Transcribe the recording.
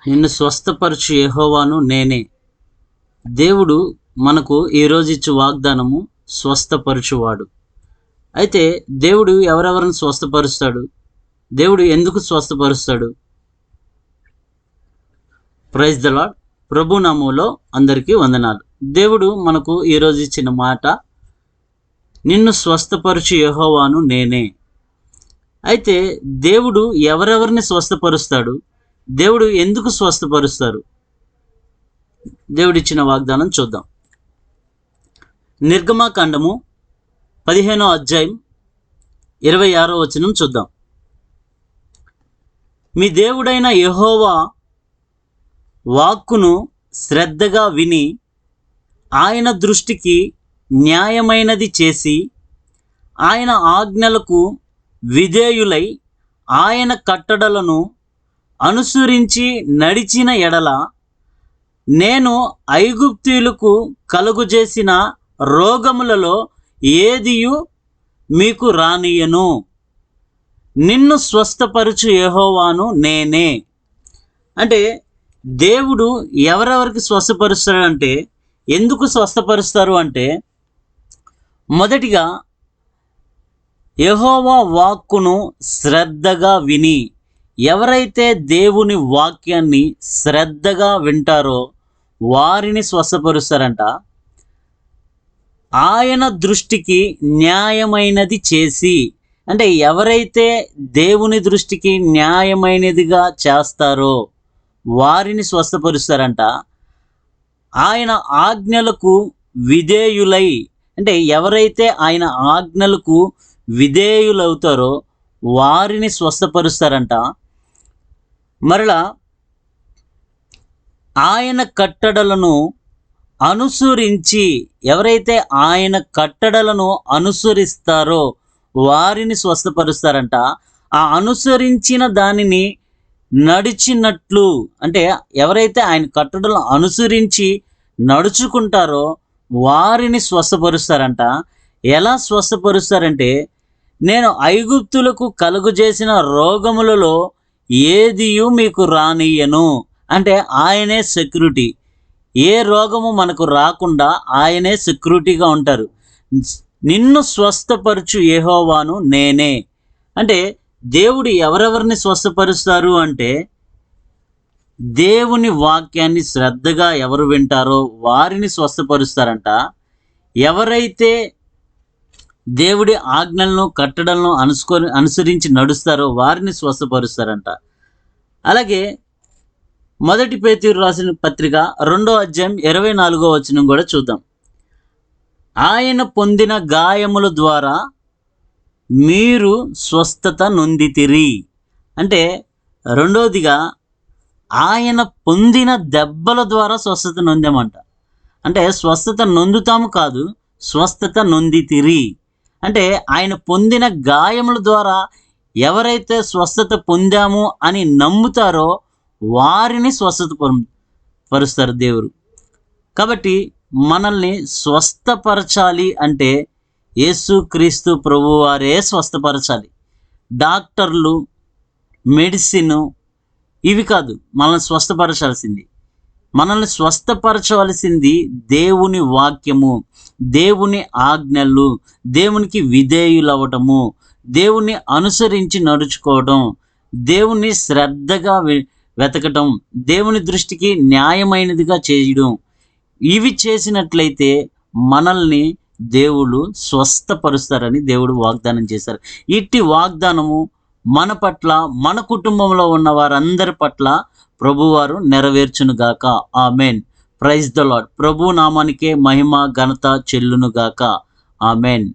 నిన్ను స్వస్థపరచు యెహోవాను నేనే. దేవుడు మనకు ఈరోజు ఇచ్చు వాగ్దానము స్వస్థపరచువాడు. అయితే దేవుడు ఎవరెవరిని స్వస్థపరుస్తాడు? దేవుడు ఎందుకు స్వస్థపరుస్తాడు? Praise the Lord. ప్రభు నామములో అందరికీ వందనాలు. దేవుడు మనకు ఈరోజు ఇచ్చిన మాట, నిన్ను స్వస్థపరచు యెహోవాను నేనే. అయితే దేవుడు ఎవరెవరిని స్వస్థపరుస్తాడు? దేవుడు ఎందుకు స్వస్థపరుస్తారు? దేవుడిచ్చిన వాగ్దానం చూద్దాం. నిర్గమాకాండము 15వ అధ్యాయం 26వ వచనం చూద్దాం. మీ దేవుడైన యెహోవా వాక్కును శ్రద్ధగా విని ఆయన దృష్టికి న్యాయమైనది చేసి ఆయన ఆజ్ఞలకు విధేయులై ఆయన కట్టడలను అనుసరించి నడిచిన ఎడల నేను ఐగుప్తీయులకు కలుగజేసిన రోగములలో ఏదియు మీకు రానియను. నిన్ను స్వస్థపరచు యెహోవాను నేనే. అంటే దేవుడు ఎవరెవరికి స్వస్థపరుస్తాడంటే, ఎందుకు స్వస్థపరుస్తారు అంటే, మొదటిగా యెహోవా వాక్కును శ్రద్ధగా విని, ఎవరైతే దేవుని వాక్యాన్ని శ్రద్ధగా వింటారో వారిని స్వస్థపరుస్తారంట. ఆయన దృష్టికి న్యాయమైనది చేసి, అంటే ఎవరైతే దేవుని దృష్టికి న్యాయమైనదిగా చేస్తారో వారిని స్వస్థపరుస్తారంట. ఆయన ఆజ్ఞలకు విధేయులై, అంటే ఎవరైతే ఆయన ఆజ్ఞలకు విధేయులవుతారో వారిని స్వస్థపరుస్తారంట. మరలా ఆయన కట్టడలను అనుసరించి, ఎవరైతే ఆయన కట్టడలను అనుసరిస్తారో వారిని స్వస్థపరుస్తారంట. ఆ అనుసరించిన దానిని నడిచినట్లు, అంటే ఎవరైతే ఆయన కట్టడలను అనుసరించి నడుచుకుంటారో వారిని స్వస్థపరుస్తారంట. ఎలా స్వస్థపరుస్తారంటే, నేను ఐగుప్తులకు కలుగజేసిన రోగములలో ఏదియు మీకు రానియను. అంటే ఆయనే సెక్యూరిటీ. ఏ రోగము మనకు రాకుండా ఆయనే సెక్యూరిటీగా ఉంటారు. నిన్ను స్వస్థపరచు యెహోవాను నేనే. అంటే దేవుడు ఎవరెవరిని స్వస్థపరుస్తారు అంటే, దేవుని వాక్యాన్ని శ్రద్ధగా ఎవరు వింటారో వారిని స్వస్థపరుస్తారంట. ఎవరైతే దేవుడి ఆజ్ఞలను కట్టడలను అనుసరించి నడుస్తారో వారిని స్వస్థపరుస్తారంట. అలాగే 1 పేతురు రాసిన పత్రిక 2వ అధ్యాయం 24వ వచనం కూడా చూద్దాం. ఆయన పొందిన గాయముల ద్వారా మీరు స్వస్థత నొందితిరి. అంటే రెండోదిగా ఆయన పొందిన దెబ్బల ద్వారా స్వస్థత నొందామంట. అంటే స్వస్థత నొందుతాము కాదు, స్వస్థత నొందితిరి. అంటే ఆయన పొందిన గాయముల ద్వారా ఎవరైతే స్వస్థత పొందాము అని నమ్ముతారో వారిని స్వస్థత పరుస్తారు దేవుడు. కాబట్టి మనల్ని స్వస్థపరచాలి అంటే యేసుక్రీస్తు ప్రభువారే స్వస్థపరచాలి. డాక్టర్లు, మెడిసిన్ ఇవి కాదు మనల్ని స్వస్థపరచాల్సింది. మనల్ని స్వస్థపరచవలసింది దేవుని వాక్యము, దేవుని ఆజ్ఞలు, దేవునికి విధేయులవ్వటము, దేవుని అనుసరించి నడుచుకోవడం, దేవుని శ్రద్ధగా వెతకటం, దేవుని దృష్టికి న్యాయమైనదిగా చేయడం. ఇవి చేసినట్లయితే మనల్ని దేవుడు స్వస్థపరుస్తారని దేవుడు వాగ్దానం చేశారు. ఇట్టి వాగ్దానము మన పట్ల, మన కుటుంబంలో ఉన్న వారందరి పట్ల ప్రభువారు నెరవేర్చునుగాక. ఆమెన్. Praise the Lord. ప్రభు నామానికే మహిమ ఘనత చెల్లునుగాక. ఆమెన్.